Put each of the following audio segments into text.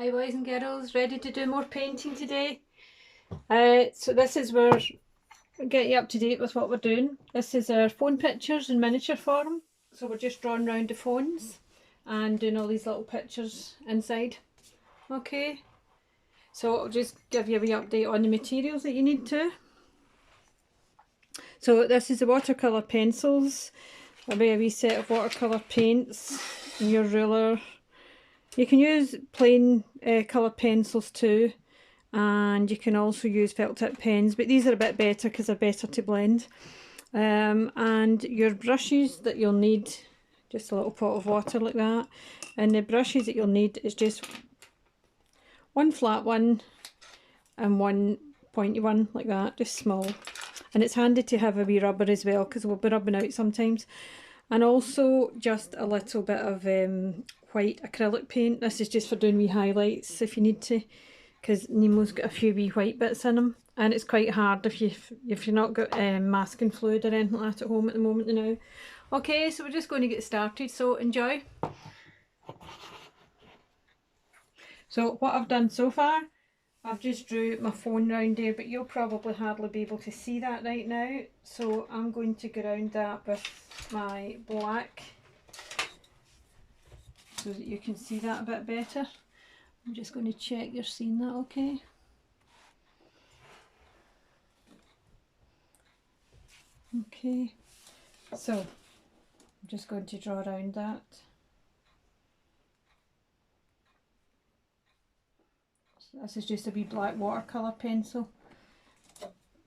Hi boys and girls, ready to do more painting today? So this is where we get you up to date with what we're doing. This is our phone pictures in miniature form. So we're just drawing around the phones and doing all these little pictures inside. Okay, so I'll just give you a wee update on the materials that you need to. So this is the watercolour pencils, a wee set of watercolour paints, and your ruler. You can use plain colour pencils too, and you can also use felt tip pens, but these are a bit better because they're better to blend. And your brushes that you'll need, just a little pot of water like that, and the brushes that you'll need is just one flat one and one pointy one like that, just small. And it's handy to have a wee rubber as well because we'll be rubbing out sometimes. And also just a little bit of white acrylic paint. This is just for doing wee highlights if you need to, because Nemo's got a few wee white bits in him, and it's quite hard if you're not got masking fluid or anything like that at home at the moment now. Okay, so we're just going to get started, so enjoy. So what I've done so far, I've just drew my phone round there, but you'll probably hardly be able to see that right now, so I'm going to go around that with my black so that you can see that a bit better. I'm just going to check you're seeing that okay. Okay, so I'm just going to draw around that. So this is just a wee black watercolour pencil,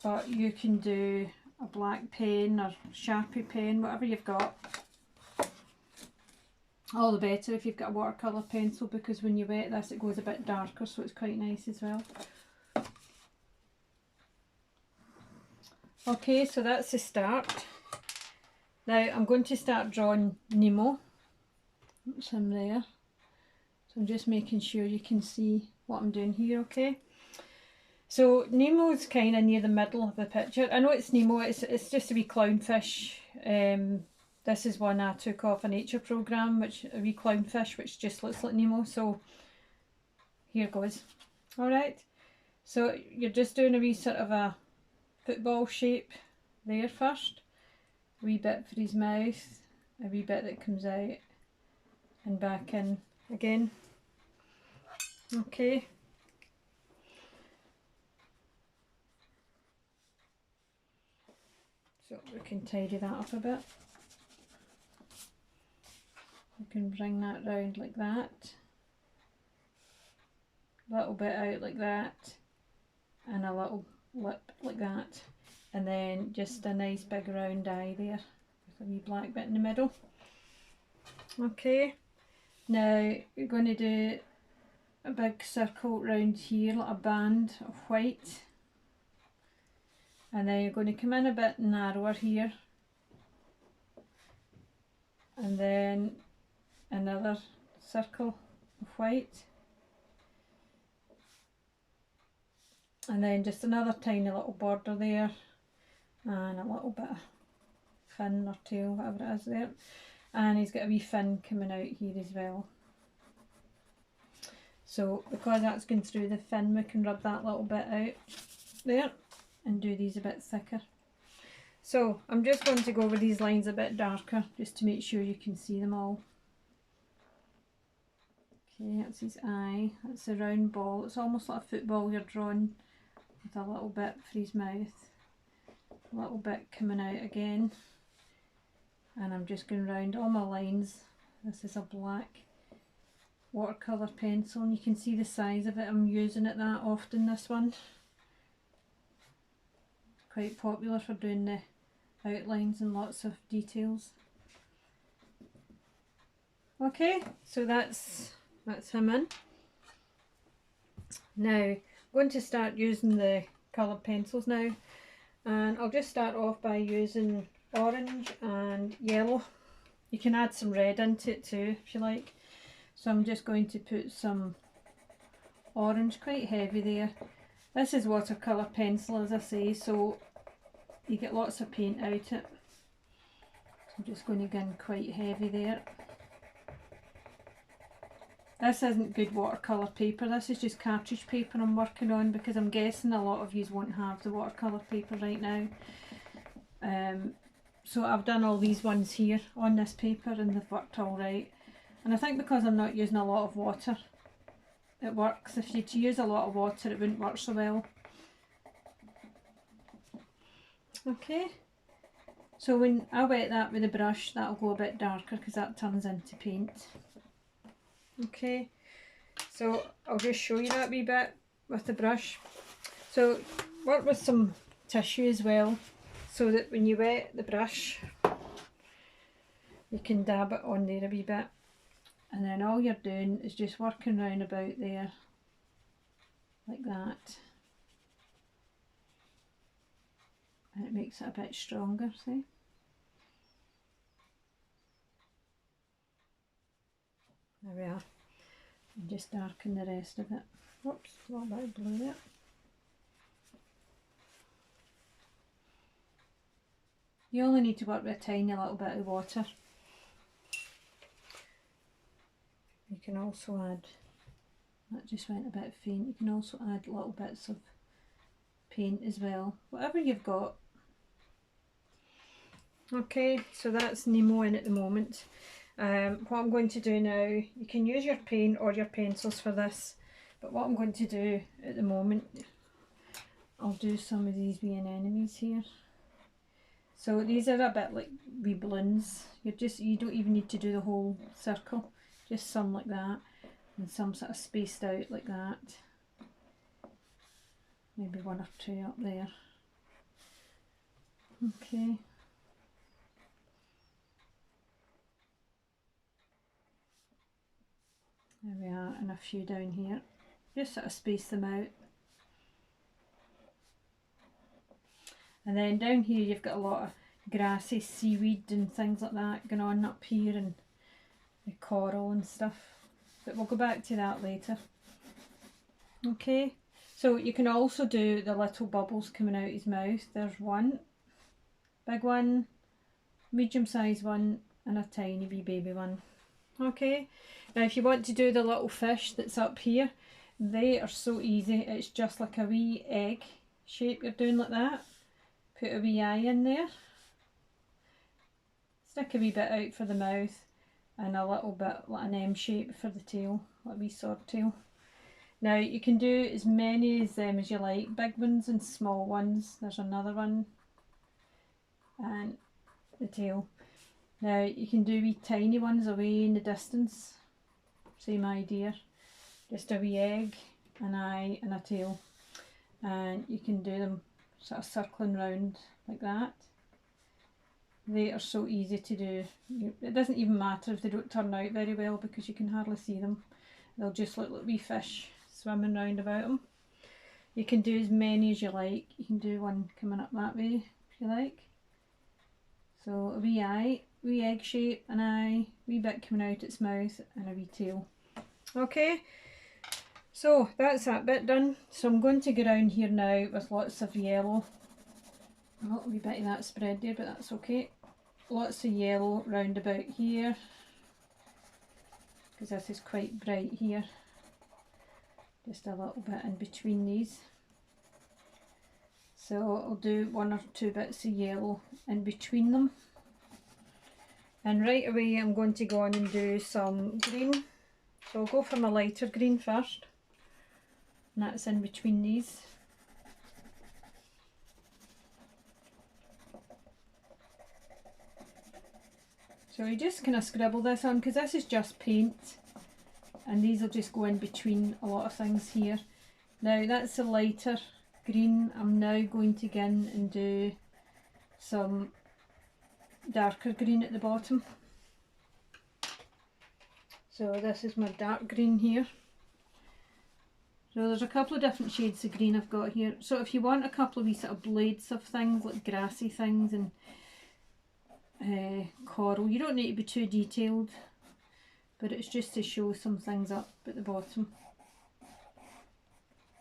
but you can do a black pen or Sharpie pen, whatever you've got. All the better if you've got a watercolour pencil, because when you wet this it goes a bit darker, so it's quite nice as well. Okay, so that's the start. Now I'm going to start drawing Nemo. That's him there. So I'm just making sure you can see what I'm doing here, okay? So Nemo's kind of near the middle of the picture. I know it's Nemo, it's just a wee clownfish. This is one I took off a nature programme, which a wee clownfish which just looks like Nemo, so here goes. Alright, so you're just doing a wee sort of a football shape there first. A wee bit for his mouth, a wee bit that comes out and back in again. Okay. So we can tidy that up a bit. We can bring that round like that. A little bit out like that. And a little lip like that. And then just a nice big round eye there with a wee black bit in the middle. Okay. Now we're going to do a big circle round here, like a band of white. And then you're going to come in a bit narrower here. And then another circle of white, and then just another tiny little border there, and a little bit of fin or tail, whatever it is there, and he's got a wee fin coming out here as well. So because that's going through the fin, we can rub that little bit out there and do these a bit thicker. So I'm just going to go over these lines a bit darker just to make sure you can see them all. Okay, that's his eye, that's a round ball, it's almost like a football you're drawing with a little bit for his mouth, a little bit coming out again, and I'm just going round all my lines. This is a black watercolour pencil and you can see the size of it, I'm using it that often, this one. Quite popular for doing the outlines and lots of details. Okay, so that's him in. Now I'm going to start using the coloured pencils now, and I'll just start off by using orange and yellow. You can add some red into it too if you like. So I'm just going to put some orange, quite heavy there. This is watercolour pencil, as I say, so you get lots of paint out it. So I'm just going to go in quite heavy there. This isn't good watercolour paper, this is just cartridge paper I'm working on, because I'm guessing a lot of you won't have the watercolour paper right now. So I've done all these ones here on this paper and they've worked alright. And I think because I'm not using a lot of water, it works. If you'd use a lot of water, it wouldn't work so well. Okay, so when I wet that with a brush, that'll go a bit darker because that turns into paint. Okay, so I'll just show you that wee bit with the brush. So work with some tissue as well, so that when you wet the brush, you can dab it on there a wee bit. And then all you're doing is just working round about there, like that. And it makes it a bit stronger, see? There we are. And just darken the rest of it. Whoops, a little bit of blue there. You only need to work with a tiny little bit of water. You can also add, that just went a bit faint, you can also add little bits of paint as well, whatever you've got. Okay, so that's Nemo in at the moment. What I'm going to do now, you can use your paint or your pencils for this, but what I'm going to do at the moment, I'll do some of these wee anemones here. So these are a bit like wee balloons. You don't even need to do the whole circle, just some like that, and some sort of spaced out like that. Maybe one or two up there. Okay. There we are, and a few down here. Just sort of space them out. And then down here you've got a lot of grassy seaweed and things like that going on up here, and the coral and stuff. But we'll go back to that later. Okay, so you can also do the little bubbles coming out his mouth. There's one, big one, medium sized one, and a tiny wee baby one. Okay, now if you want to do the little fish that's up here, they are so easy. It's just like a wee egg shape you're doing like that. Put a wee eye in there, stick a wee bit out for the mouth, and a little bit like an M shape for the tail, like a wee swordtail. Now you can do as many of them as you like, big ones and small ones. There's another one, and the tail. Now you can do wee tiny ones away in the distance, same idea, just a wee egg, an eye and a tail, and you can do them sort of circling round like that. They are so easy to do. It doesn't even matter if they don't turn out very well because you can hardly see them. They'll just look like wee fish swimming round about them. You can do as many as you like. You can do one coming up that way if you like. So a wee eye, wee egg shape, an eye, wee bit coming out its mouth, and a wee tail. Okay, so that's that bit done. So I'm going to go down here now with lots of yellow. A little wee bit of that spread there, but that's okay. Lots of yellow round about here, because this is quite bright here. Just a little bit in between these. So I'll do one or two bits of yellow in between them. And right away I'm going to go on and do some green. So I'll go for my lighter green first. And that's in between these. So you just kind of scribble this on, because this is just paint. And these will just go in between a lot of things here. Now that's the lighter green. I'm now going to go in and do some darker green at the bottom. So this is my dark green here. So there's a couple of different shades of green I've got here. So if you want a couple of wee sort of blades of things, like grassy things and coral, you don't need to be too detailed, but it's just to show some things up at the bottom.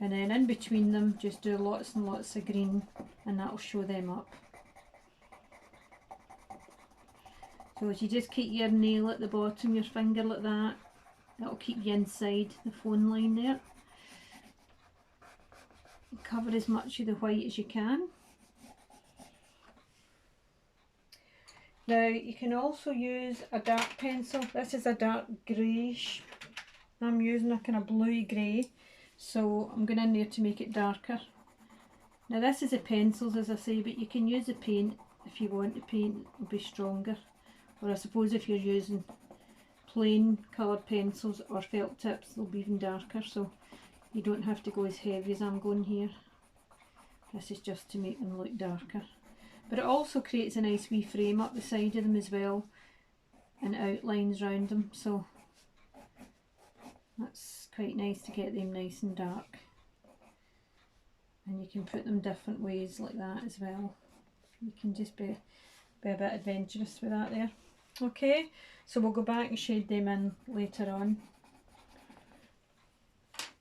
And then in between them just do lots and lots of green, and that'll show them up. So as you just keep your nail at the bottom, your finger like that, That'll keep you inside the phone line there. Cover as much of the white as you can. Now you can also use a dark pencil. This is a dark greyish. I'm using a kind of bluey grey, so I'm going in there to make it darker. Now this is the pencils, as I say, but you can use the paint if you want. The paint will be stronger, or I suppose if you're using plain coloured pencils or felt tips, they'll be even darker, so you don't have to go as heavy as I'm going here. This is just to make them look darker. But it also creates a nice wee frame up the side of them as well, and outlines round them, so that's quite nice to get them nice and dark. And you can put them different ways like that as well. You can just be a bit adventurous with that there. Okay, so we'll go back and shade them in later on.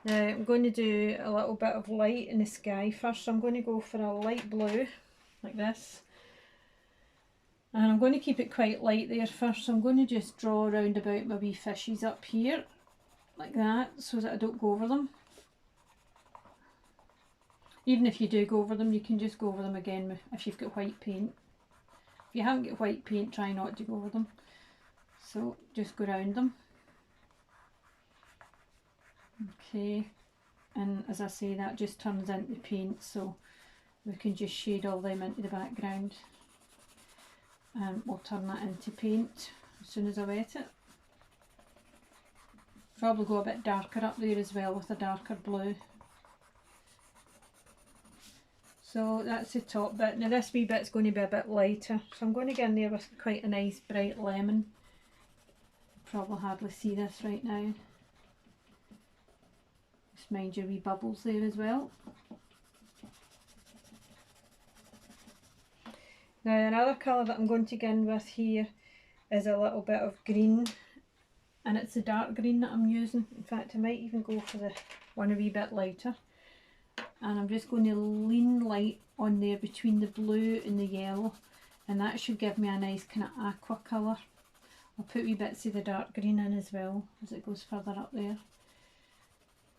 Now I'm going to do a little bit of light in the sky first, so I'm going to go for a light blue like this, and I'm going to keep it quite light there first, so I'm going to just draw around about my wee fishes up here like that, so that I don't go over them. Even if you do go over them, you can just go over them again if you've got white paint. If you haven't got white paint, try not to go over them, so just go around them. Okay, and as I say, that just turns into paint, so we can just shade all them into the background, and we'll turn that into paint as soon as I wet it. Probably go a bit darker up there as well with a darker blue. So that's the top bit. Now this wee bit's going to be a bit lighter, so I'm going to get in there with quite a nice bright lemon. Probably hardly see this right now. Just mind your wee bubbles there as well. Now another colour that I'm going to go in with here is a little bit of green, and it's the dark green that I'm using. In fact, I might even go for the one a wee bit lighter, and I'm just going to lean light on there between the blue and the yellow, and that should give me a nice kind of aqua colour. I'll put wee bits of the dark green in as well as it goes further up there,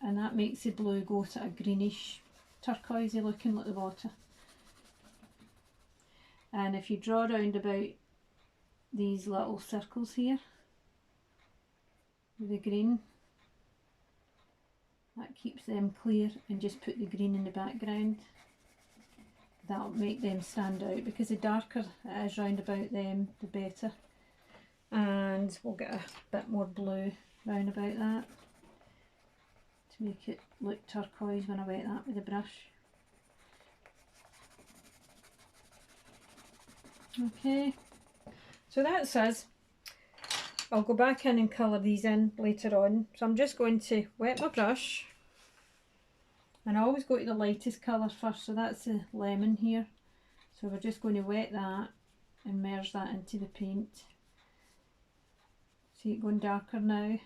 and that makes the blue go to a greenish turquoisey looking like the water. And if you draw around about these little circles here with the green, that keeps them clear, and just put the green in the background. That'll make them stand out, because the darker it is round about them, the better. And we'll get a bit more blue round about that to make it look turquoise when I wet that with the brush. Okay, so that's us. I'll go back in and colour these in later on. So I'm just going to wet my brush, and I always go to the lightest colour first, so that's the lemon here. So we're just going to wet that and merge that into the paint. See it going darker now?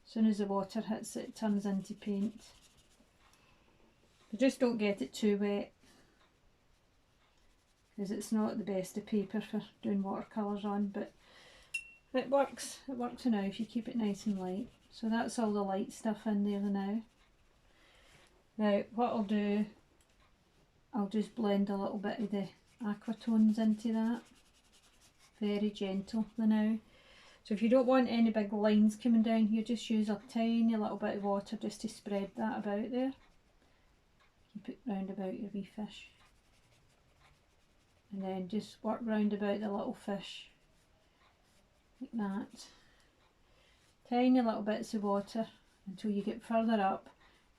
As soon as the water hits it, it turns into paint. But just don't get it too wet, because it's not the best of paper for doing watercolours on, but it works enough if you keep it nice and light. So that's all the light stuff in there now. Now what I'll do, I'll just blend a little bit of the aqua tones into that, very gentle now. So if you don't want any big lines coming down here, just use a tiny little bit of water just to spread that about there. Keep it round about your wee fish, and then just work round about the little fish like that. Tiny little bits of water until you get further up,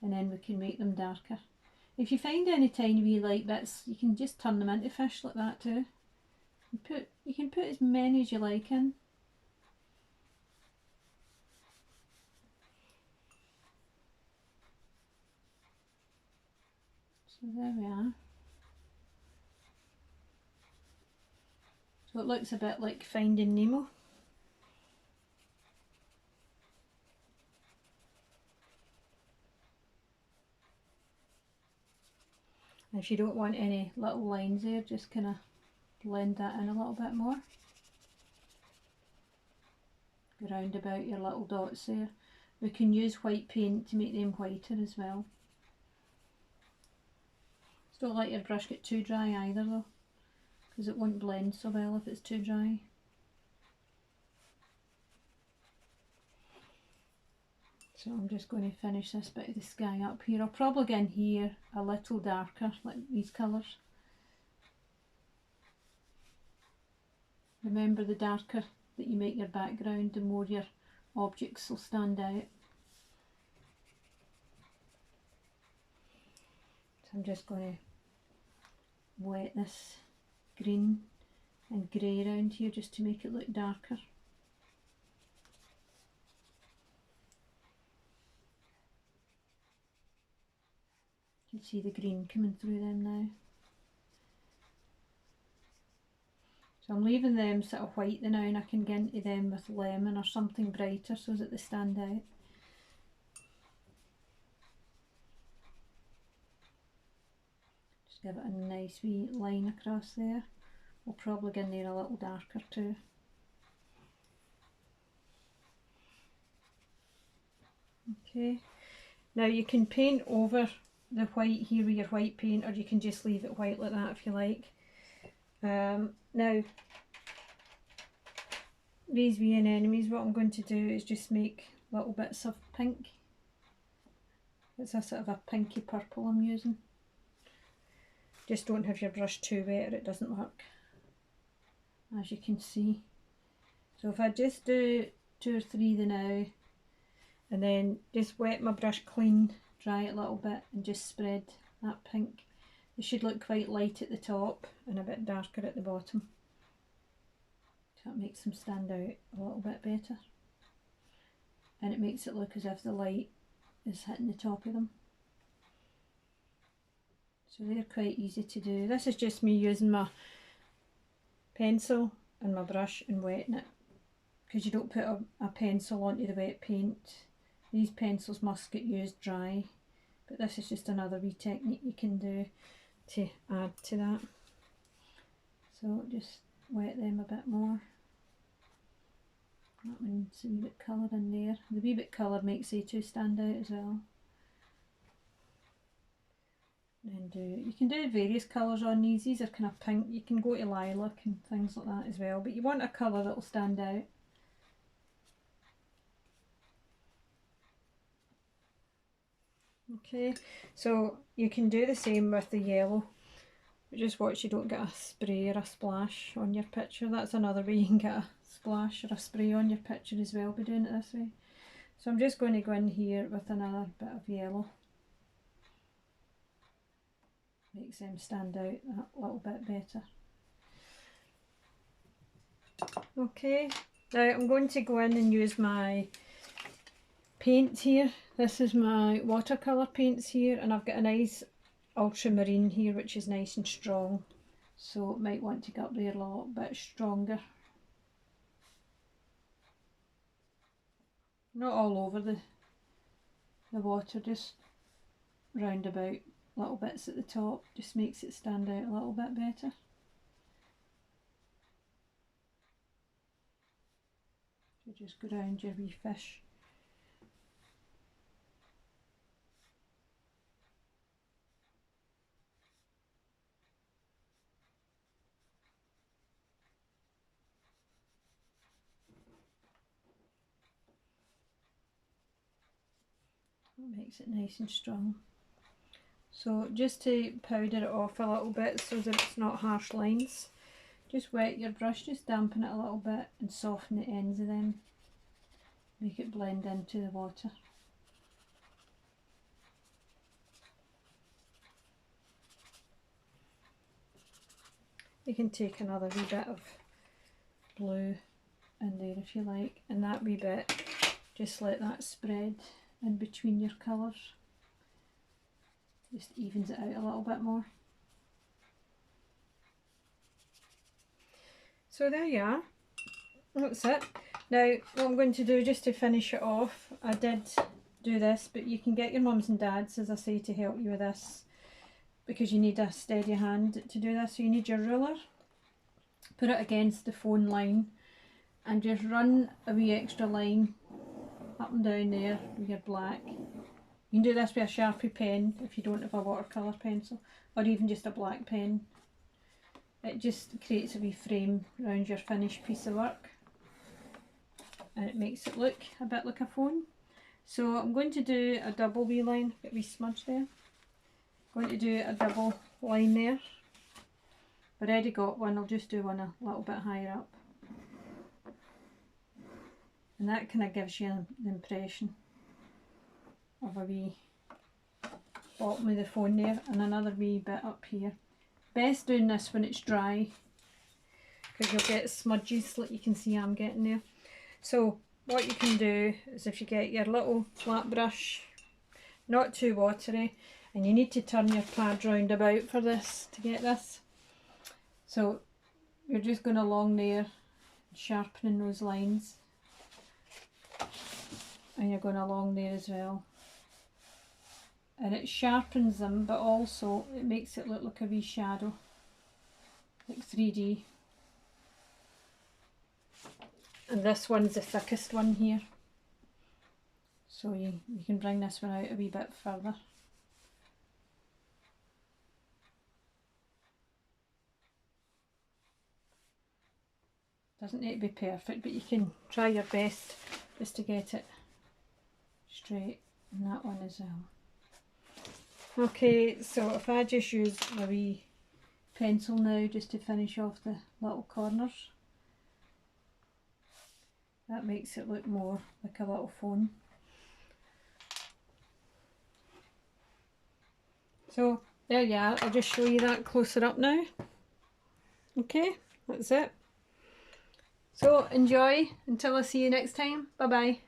and then we can make them darker. If you find any tiny wee light bits, you can just turn them into fish like that too. You can put as many as you like in. So there we are. So it looks a bit like Finding Nemo. And if you don't want any little lines there, just kind of blend that in a little bit more. go round about your little dots there. We can use white paint to make them whiter as well. Just don't let your brush get too dry either though, because it won't blend so well if it's too dry. So I'm just going to finish this bit of the sky up here. I'll probably go in here a little darker, like these colours. Remember, the darker that you make your background, the more your objects will stand out. So I'm just going to wet this green and grey around here just to make it look darker. You can see the green coming through them now. So I'm leaving them sort of white now, and I can get into them with lemon or something brighter so that they stand out. Just give it a nice wee line across there. We'll probably get in there a little darker too. Okay, now you can paint over the white here with your white paint, or you can just leave it white like that if you like. Now these wee anemones, what I'm going to do is just make little bits of pink. It's a sort of a pinky purple I'm using. Just don't have your brush too wet or it doesn't work, as you can see. So if I just do 2 or 3 the now, and then just wet my brush clean, dry it a little bit and just spread that pink. It should look quite light at the top and a bit darker at the bottom. So that makes them stand out a little bit better. And it makes it look as if the light is hitting the top of them. So they're quite easy to do. This is just me using my pencil and my brush and wetting it, because you don't put a pencil onto the wet paint. These pencils must get used dry, but this is just another wee technique you can do to add to that. So just wet them a bit more. That one's a wee bit colour in there. The wee bit colour makes they two stand out as well. And you can do various colours on these. These are kind of pink. You can go to lilac and things like that as well, but you want a colour that will stand out. Okay, so you can do the same with the yellow, but just watch you don't get a spray or a splash on your picture. That's another way you can get a splash or a spray on your picture as well by doing it this way. So I'm just going to go in here with another bit of yellow. Makes them stand out that little bit better. Okay, now I'm going to go in and use my paint here. This is my watercolour paints here, and I've got a nice ultramarine here which is nice and strong, so it might want to get up there a little bit stronger. Not all over the water, just round about little bits at the top, just makes it stand out a little bit better. So just go round your wee fish. That makes it nice and strong. So just to powder it off a little bit so that it's not harsh lines, just wet your brush, just dampen it a little bit and soften the ends of them. Make it blend into the water. You can take another wee bit of blue in there if you like, and that wee bit, just let that spread in between your colours. Just evens it out a little bit more. So there you are, that's it. Now what I'm going to do just to finish it off, I did do this, but you can get your mums and dads, as I say, to help you with this, because you need a steady hand to do this. So you need your ruler, put it against the phone line, and just run a wee extra line up and down there with your black. You can do this with a Sharpie pen if you don't have a watercolour pencil, or even just a black pen. It just creates a wee frame around your finished piece of work, and it makes it look a bit like a phone. So I'm going to do a double wee line, got a wee smudge there. I'm going to do a double line there. I've already got one, I'll just do one a little bit higher up. And that kind of gives you the impression of a wee bottom of the phone there, and another wee bit up here. Best doing this when it's dry, because you'll get smudges like you can see I'm getting there. So what you can do is, if you get your little flat brush, not too watery, and you need to turn your pad round about for this to get this. So you're just going along there, sharpening those lines, and you're going along there as well. And it sharpens them, but also it makes it look like a wee shadow, like 3D. And this one's the thickest one here, so you can bring this one out a wee bit further. Doesn't need to be perfect, but you can try your best just to get it straight, and that one as well. Okay, so if I just use a wee pencil now just to finish off the little corners, that makes it look more like a little phone. So there you are, I'll just show you that closer up now. Okay, that's it. So enjoy until I see you next time. Bye bye.